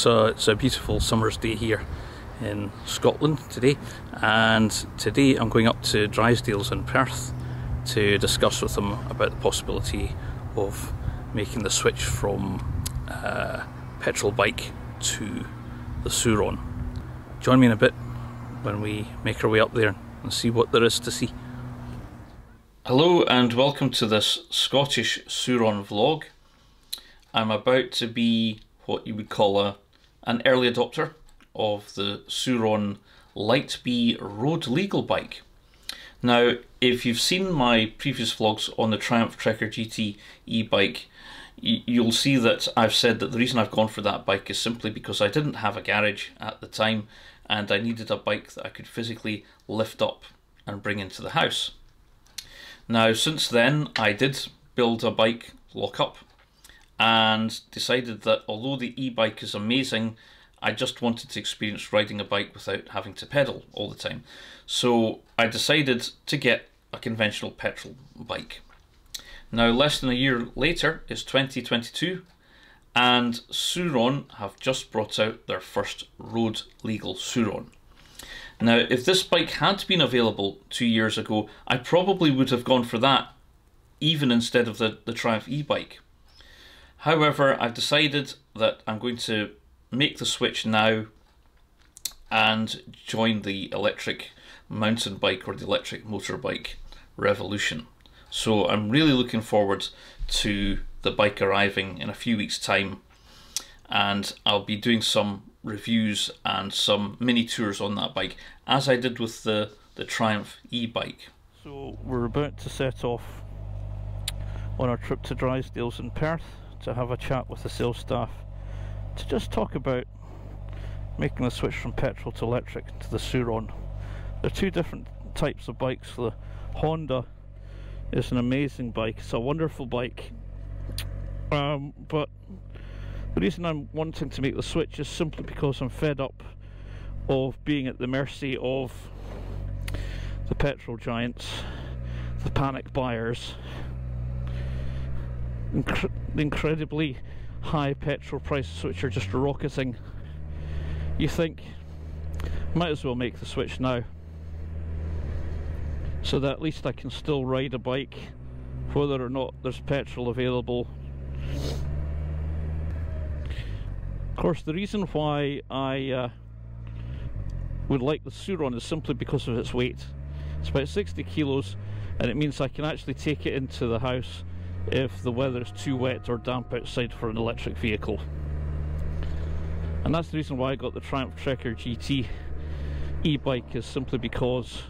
it's a beautiful summer's day here in Scotland today, and today I'm going up to Drysdale's in Perth to discuss with them about the possibility of making the switch from petrol bike to the Surron. Join me in a bit when we make our way up there and see what there is to see. Hello and welcome to this Scottish Surron vlog. I'm about to be what you would call an early adopter of the Surron Light Bee road legal bike. Now, if you've seen my previous vlogs on the Triumph Trekker GT e-bike, you'll see that I've said that the reason I've gone for that bike is simply because I didn't have a garage at the time and I needed a bike that I could physically lift up and bring into the house. Now, since then, I did build a bike lock-up and decided that although the e-bike is amazing, I just wanted to experience riding a bike without having to pedal all the time. So I decided to get a conventional petrol bike. Now, less than a year later is 2022, and Surron have just brought out their first road legal Surron. Now, if this bike had been available 2 years ago, I probably would have gone for that, even instead of the Triumph e-bike. However, I've decided that I'm going to make the switch now and join the electric mountain bike or the electric motorbike revolution. So I'm really looking forward to the bike arriving in a few weeks' time, and I'll be doing some reviews and some mini tours on that bike, as I did with the Triumph e-bike. So we're about to set off on our trip to Drysdale's in Perth to have a chat with the sales staff to just talk about making the switch from petrol to electric to the Surron. There are two different types of bikes. The Honda is an amazing bike, it's a wonderful bike, but the reason I'm wanting to make the switch is simply because I'm fed up of being at the mercy of the petrol giants, the panic buyers, the incredibly high petrol prices which are just rocketing. You think, might as well make the switch now, so that at least I can still ride a bike whether or not there's petrol available. Of course, the reason why I would like the Surron is simply because of its weight. It's about 60 kilos, and it means I can actually take it into the house if the weather is too wet or damp outside for an electric vehicle. And that's the reason why I got the Triumph Trekker GT e-bike, is simply because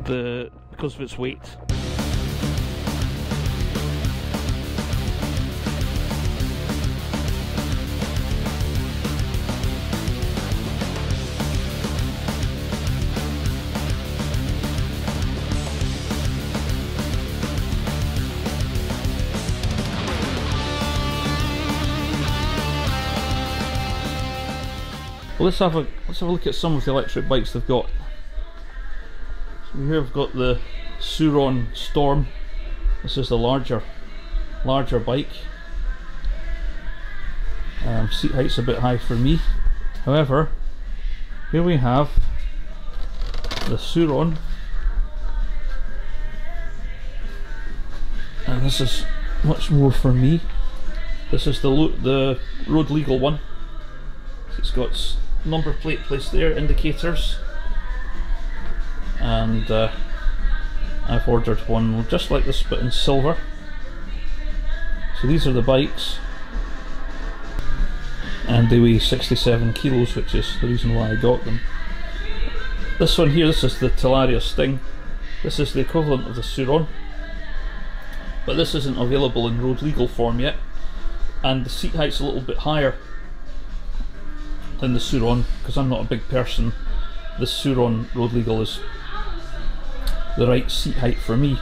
of its weight. Well, let's have a look at some of the electric bikes they've got. So here we've got the Surron Storm. This is the larger bike. Seat height's a bit high for me. However, here we have the Surron, and this is much more for me. This is the road legal one. It's got number plate placed there, indicators, and I've ordered one just like this but in silver. So these are the bikes, and they weigh 67 kilos, which is the reason why I got them. This one here, this is the Talaria Sting. This is the equivalent of the Surron, but this isn't available in road legal form yet, and the seat height's a little bit higher than the Surron. Because I'm not a big person, the Surron road legal is the right seat height for me.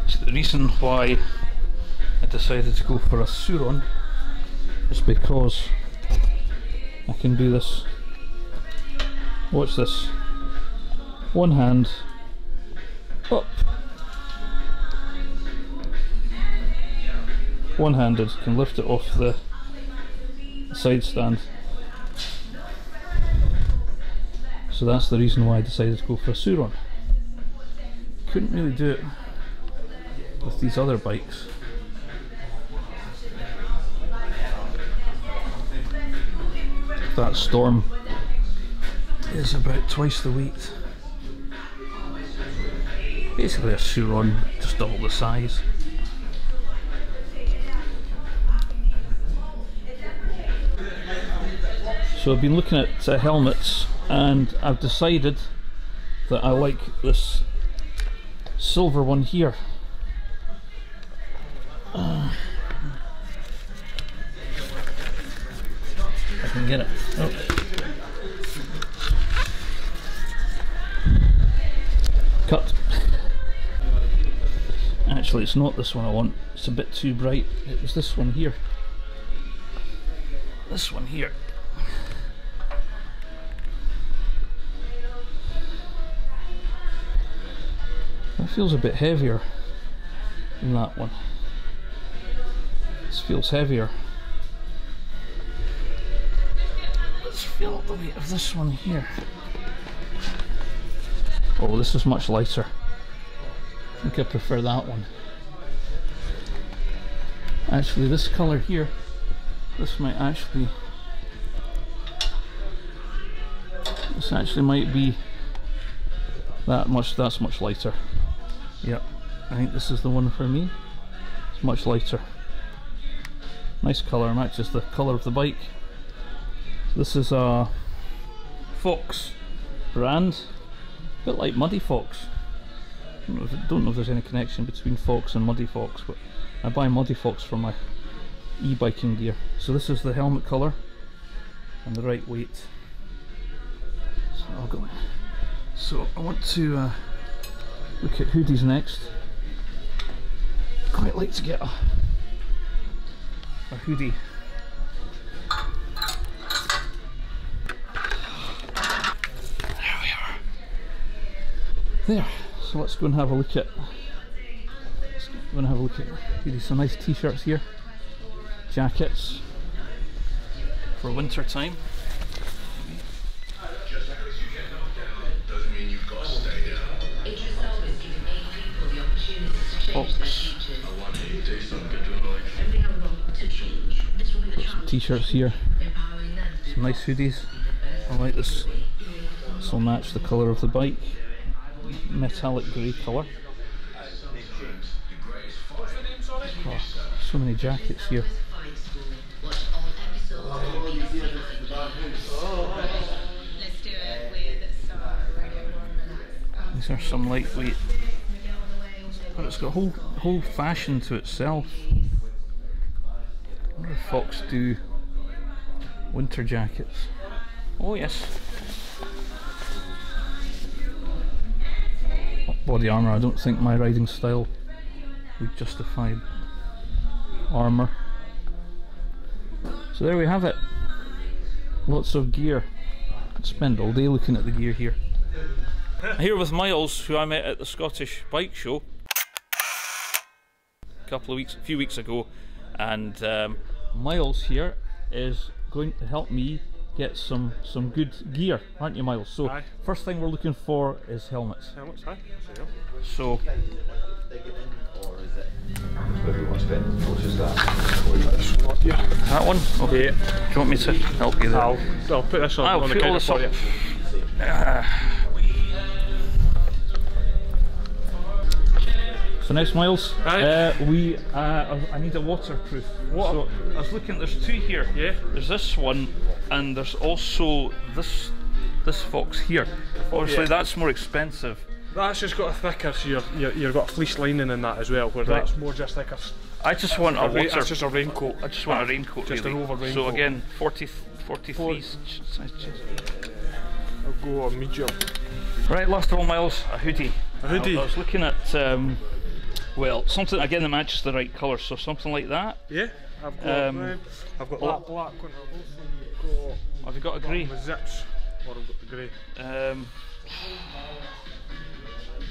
So the reason why I decided to go for a Surron is because I can do this. Watch this. One hand up, one-handed, can lift it off the side stand. So that's the reason why I decided to go for a Surron. Couldn't really do it with these other bikes. That Storm is about twice the weight. Basically a Surron, just double the size. So I've been looking at helmets, and I've decided that I like this silver one here. I can get it. Oh. Cut. Actually, it's not this one I want. It's a bit too bright. It was this one here. This one here. That feels a bit heavier than that one. This feels heavier. Let's feel the weight of this one here. Oh, this is much lighter. I think I prefer that one. Actually, this colour here, this might actually, this actually might be that's much lighter. Yep, I think this is the one for me. It's much lighter. Nice colour, matches the colour of the bike. This is a Fox brand, a bit like Muddy Fox. Don't know if there's any connection between Fox and Muddy Fox, but I buy Muddy Fox for my e-biking gear. So this is the helmet colour and the right weight. So I want to look at hoodies next. Quite like to get a hoodie. There we are. There. So let's go and have a look at. Hoodies. Some nice t-shirts here. Jackets for winter time. Fox. T-shirts here. Some nice hoodies. I like this. This will match the colour of the bike. Metallic grey colour. Oh, so many jackets here. These are some lightweight, but it's got a whole fashion to itself. I wonder if Fox do winter jackets. Oh yes. Body armour, I don't think my riding style would justify armour. So there we have it. Lots of gear. I'd spend all day looking at the gear here. Here with Miles, who I met at the Scottish Bike Show a few weeks ago, and Miles here is going to help me get some good gear, aren't you, Miles? So aye. First thing we're looking for is helmets. Helmets, aye. So that one? Okay. Do you want me to help you there? I'll put this on the counter for you. So next, Miles, I need a waterproof. What? So I was looking, there's two here. Yeah. There's this one, and there's also this Fox here. Obviously, that's more expensive. That's just got a thicker, so you've got a fleece lining in that as well, where that's more just like a... I just want a water... It's just a raincoat. I just want a raincoat, just really. An over raincoat. So again, 43 size chest. I'll go a medium. Right, last of all, Miles, a hoodie. A hoodie? I was looking at... well, something again that matches the right colour, so something like that. Yeah, I've got that black one. Have you got a grey? With zips, or I've got the grey.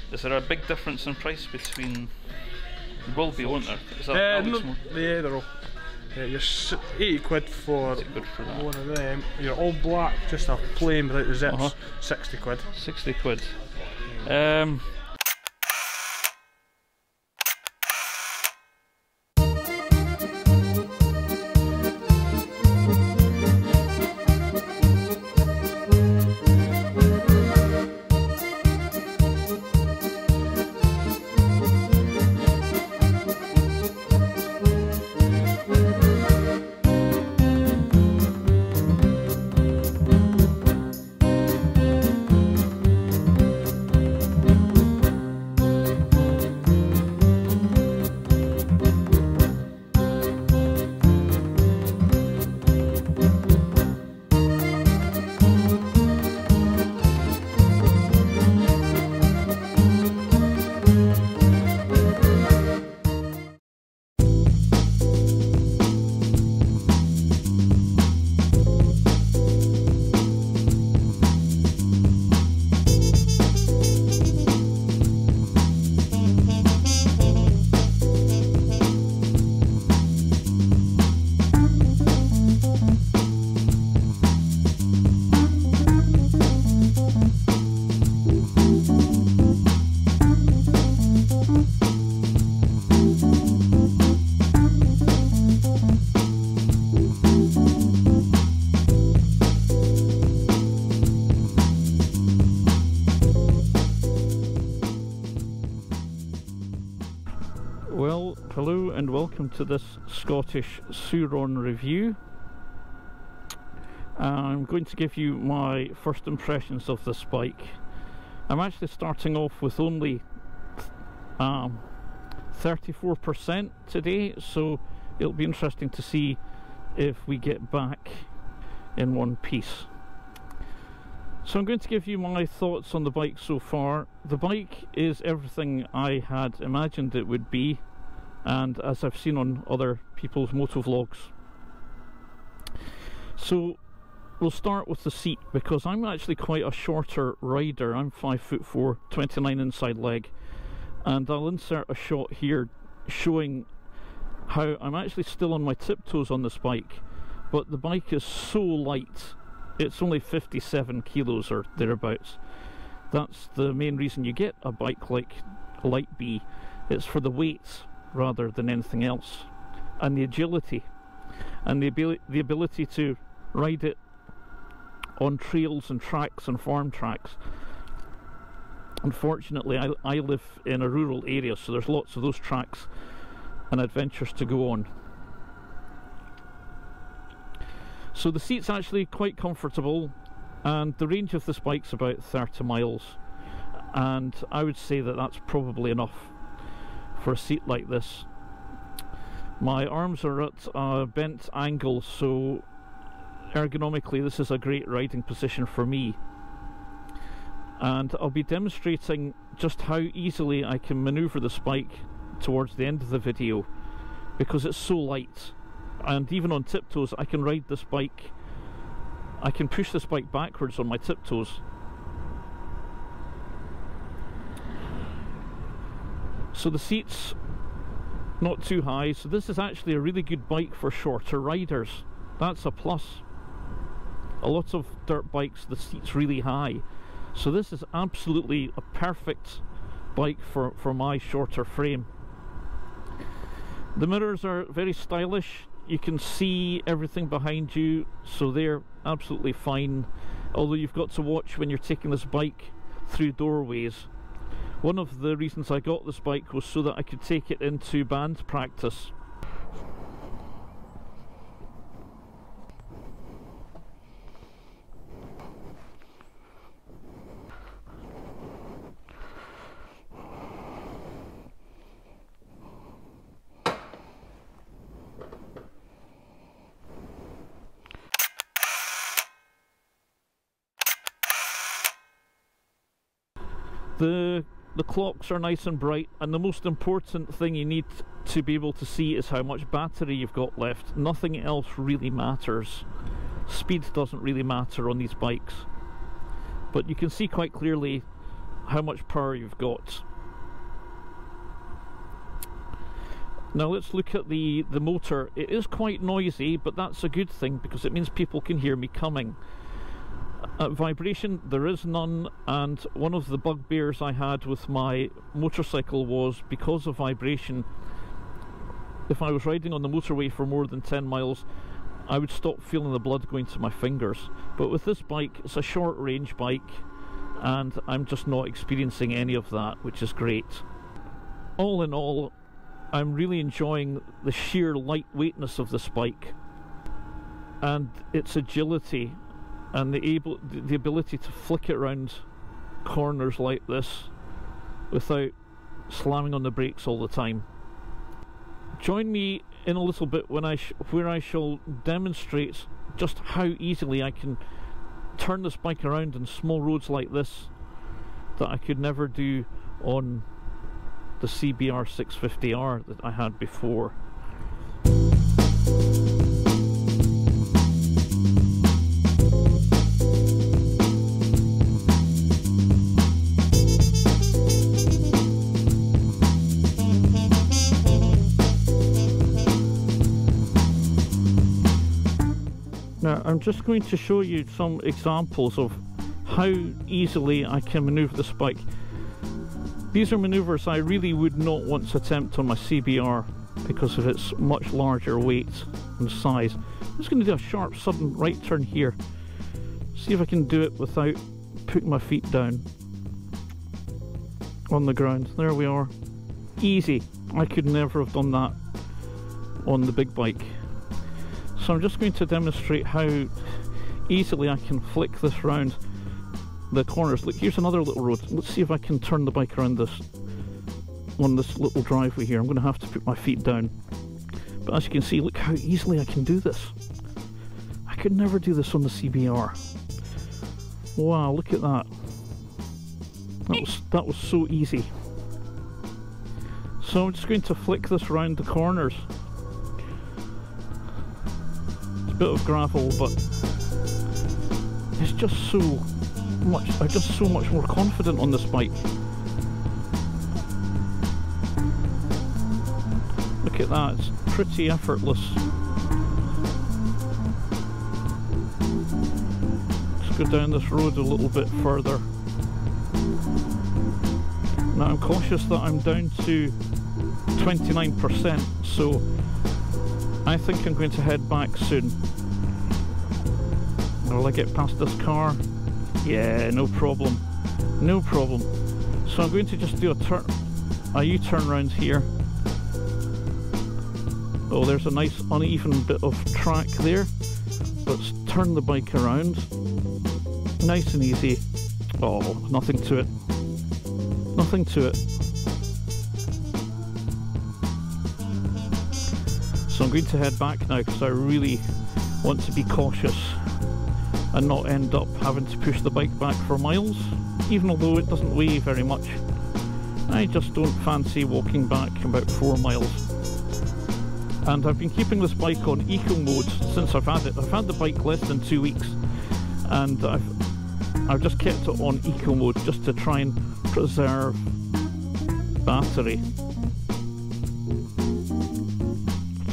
Is there a big difference in price between Will be, won't there? Is that no, yeah, they're all. You're 80 quid for that. one of them. You're all black, just a plain without the zips. 60 quid. 60 quid. Well, hello and welcome to this Scottish Surron review. I'm going to give you my first impressions of this bike. I'm actually starting off with only 34% today, so it'll be interesting to see if we get back in one piece. So I'm going to give you my thoughts on the bike so far. The bike is everything I had imagined it would be, and as I've seen on other people's motovlogs. So we'll start with the seat, because I'm actually quite a shorter rider. I'm 5'4", 29 inside leg, and I'll insert a shot here showing how I'm actually still on my tiptoes on this bike, but the bike is so light. It's only 57 kilos or thereabouts. That's the main reason you get a bike like a Light Bee. It's for the weight rather than anything else, and the agility, and the ability to ride it on trails and tracks and farm tracks. Unfortunately, I live in a rural area, so there's lots of those tracks and adventures to go on. So the seat's actually quite comfortable, and the range of this bike's about 30 miles, and I would say that that's probably enough for a seat like this. My arms are at a bent angle, so ergonomically this is a great riding position for me, and I'll be demonstrating just how easily I can manoeuvre this bike towards the end of the video, because it's so light. And even on tiptoes I can ride this bike, I can push this bike backwards on my tiptoes. So the seat's not too high, so this is actually a really good bike for shorter riders. That's a plus. A lot of dirt bikes, the seat's really high, so this is absolutely a perfect bike for my shorter frame. The mirrors are very stylish. You can see everything behind you, so they're absolutely fine, although you've got to watch when you're taking this bike through doorways. One of the reasons I got this bike was so that I could take it into band practice. The clocks are nice and bright, and the most important thing you need to be able to see is how much battery you've got left. Nothing else really matters. Speed doesn't really matter on these bikes, but you can see quite clearly how much power you've got. Now let's look at the motor. It is quite noisy, but that's a good thing because it means people can hear me coming. Vibration, there is none, and one of the bugbears I had with my motorcycle was because of vibration. If I was riding on the motorway for more than 10 miles, I would stop feeling the blood going to my fingers. But with this bike, it's a short range bike, and I'm just not experiencing any of that, which is great. All in all, I'm really enjoying the sheer lightweightness of this bike and its agility and the ability to flick it around corners like this without slamming on the brakes all the time. Join me in a little bit when where I shall demonstrate just how easily I can turn this bike around in small roads like this that I could never do on the CBR 650R that I had before. Now I'm just going to show you some examples of how easily I can manoeuvre this bike. These are manoeuvres I really would not want to attempt on my CBR because of its much larger weight and size. I'm just going to do a sharp sudden right turn here. See if I can do it without putting my feet down on the ground. There we are. Easy. I could never have done that on the big bike. So I'm just going to demonstrate how easily I can flick this round the corners. Look, here's another little road. Let's see if I can turn the bike around this on this little driveway here. I'm going to have to put my feet down, but as you can see, look how easily I can do this. I could never do this on the CBR. Wow, look at that. That was so easy. So I'm just going to flick this round the corners. It's a bit of gravel, but it's just so much, I'm just so much more confident on this bike. Look at that, it's pretty effortless. Let's go down this road a little bit further. Now I'm cautious that I'm down to 29%, so I think I'm going to head back soon. Will I get past this car? Yeah, no problem. No problem. So I'm going to just do a U-turn round here. Oh, there's a nice uneven bit of track there. Let's turn the bike around. Nice and easy. Oh, nothing to it. Nothing to it. So I'm going to head back now because I really want to be cautious and not end up having to push the bike back for miles, even although it doesn't weigh very much. I just don't fancy walking back about 4 miles. And I've been keeping this bike on eco mode since I've had it. I've had the bike less than 2 weeks, and I've just kept it on eco mode just to try and preserve battery.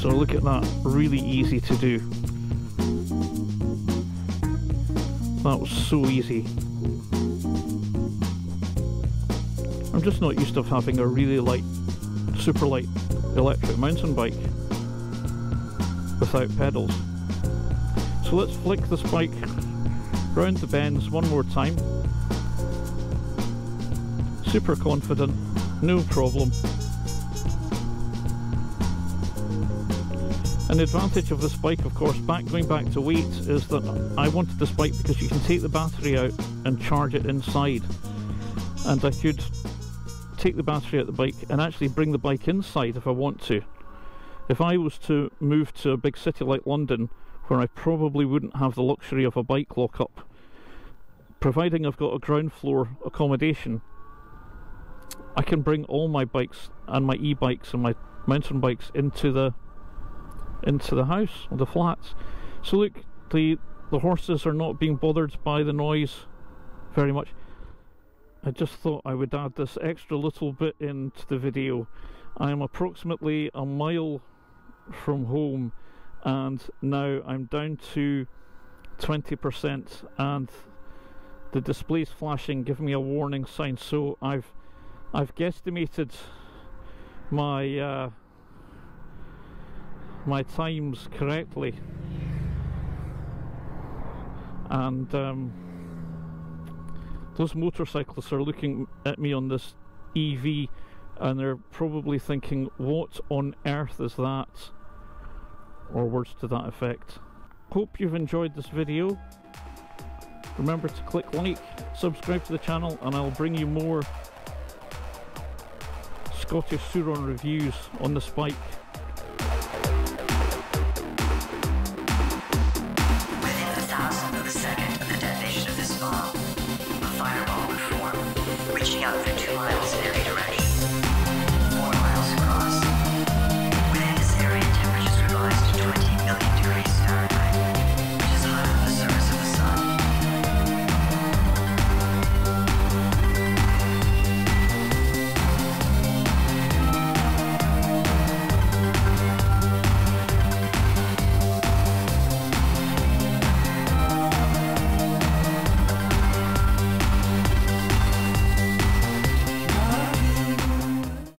So look at that, really easy to do. That was so easy. I'm just not used to having a really light, super light electric mountain bike without pedals. So let's flick this bike round the bends one more time. Super confident, no problem. And the advantage of this bike, of course, going back to weight, is that I wanted this bike because you can take the battery out and charge it inside. And I could take the battery out of the bike and actually bring the bike inside if I want to. If I was to move to a big city like London, where I probably wouldn't have the luxury of a bike lock-up, providing I've got a ground floor accommodation, I can bring all my bikes and my e-bikes and my mountain bikes into the house, or the flats. So look, the horses are not being bothered by the noise very much. I just thought I would add this extra little bit into the video I am approximately a mile from home, and now I'm down to 20%, and the display's flashing, giving me a warning sign. So I've guesstimated my my times correctly, and those motorcyclists are looking at me on this EV and they're probably thinking, what on earth is that? Or words to that effect. Hope you've enjoyed this video. Remember to click like, subscribe to the channel, and I'll bring you more Scottish Surron reviews on this bike. Within 1,000th of a second of the detonation of this bomb, a fireball would form, reaching out for 2 miles